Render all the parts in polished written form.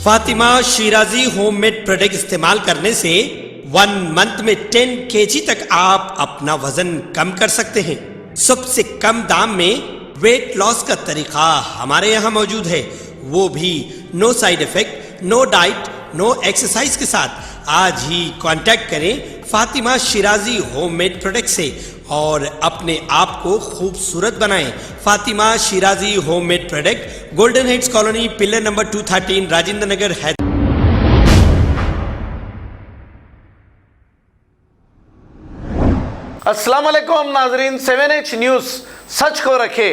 Fatima Shirazi homemade product इस्तेमाल करने से 1 मंथ में 10 kg तक आप अपना वजन कम कर सकते हैं। सबसे कम दाम में वेट लॉस का तरीका हमारे यहाँ मौजूद है, वो भी no side effect, no diet, no exercise के साथ। आज ही कांटेक्ट करें फातिमा शिराजी होममेड प्रोडक्ट से और अपने आप को खूबसूरत बनाएं। Fatima Shirazi homemade product, golden heads colony, pillar number 213, Rajendra Nagar, Hyderabad. अस्सलाम वालेकुम नाजरीन, 7H न्यूज सच को रखे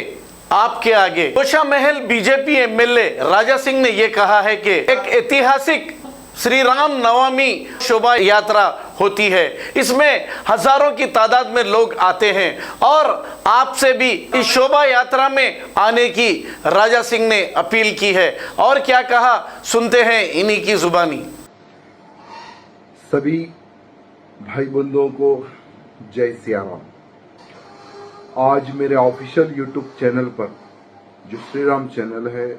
आपके आगे। तोशा महल बीजेपी एमएलए राजा सिंह ने यह कहा है कि एक ऐतिहासिक श्री राम नवमी शोभा यात्रा होती है, इसमें हजारों की तादाद में लोग आते हैं और आपसे भी इस शोभा यात्रा में आने की राजा सिंह ने अपील की है। और क्या कहा, सुनते हैं इन्हीं की जुबानी। सभी भाई बंधुओं को जय सिया राम। आज मेरे ऑफिशियल यूट्यूब चैनल पर, जो श्री राम चैनल है,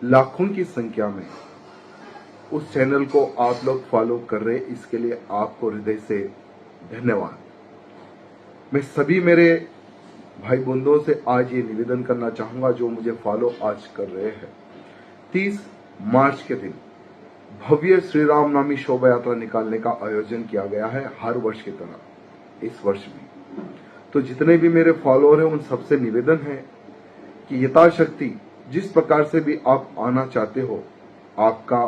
लाखों की संख्या में उस चैनल को आप लोग फॉलो कर रहे, इसके लिए आपको हृदय से धन्यवाद। मैं सभी मेरे भाई बंधुओं से आज ये निवेदन करना चाहूंगा जो मुझे फॉलो आज कर रहे हैं। 30 मार्च के दिन भव्य श्री राम नवमी शोभा यात्रा निकालने का आयोजन किया गया है, हर वर्ष की तरह इस वर्ष भी। तो जितने भी मेरे फॉलोअर हैं उन सबसे निवेदन है कि यथाशक्ति जिस प्रकार से भी आप आना चाहते हो, आपका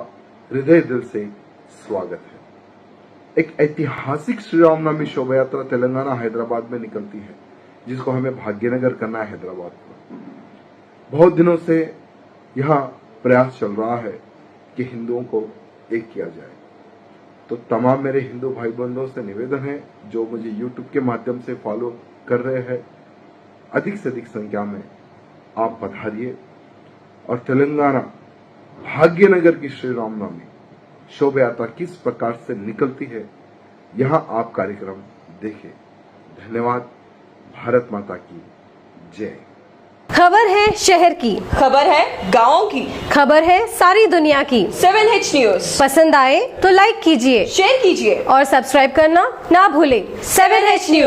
हृदय दिल से स्वागत है। एक ऐतिहासिक श्री राम नवमी शोभा यात्रा तेलंगाना हैदराबाद में निकलती है, जिसको हमें भाग्यनगर करना है हैदराबाद पर। बहुत दिनों से यह प्रयास चल रहा है कि हिंदुओं को एक किया जाए। तो तमाम मेरे हिंदू भाई बंधुओं से निवेदन है जो मुझे यूट्यूब के माध्यम से फॉलो कर रहे हैं, अधिक से अधिक संख्या में आप पधारिए और तेलंगाना भाग्यनगर की श्री रामनवमी शोभा यात्रा किस प्रकार से निकलती है, यहां आप कार्यक्रम देखें। धन्यवाद। भारत माता की जय। खबर है शहर की, खबर है गाँव की, खबर है सारी दुनिया की। 7H न्यूज पसंद आए तो लाइक कीजिए, शेयर कीजिए और सब्सक्राइब करना ना भूलें। 7H news.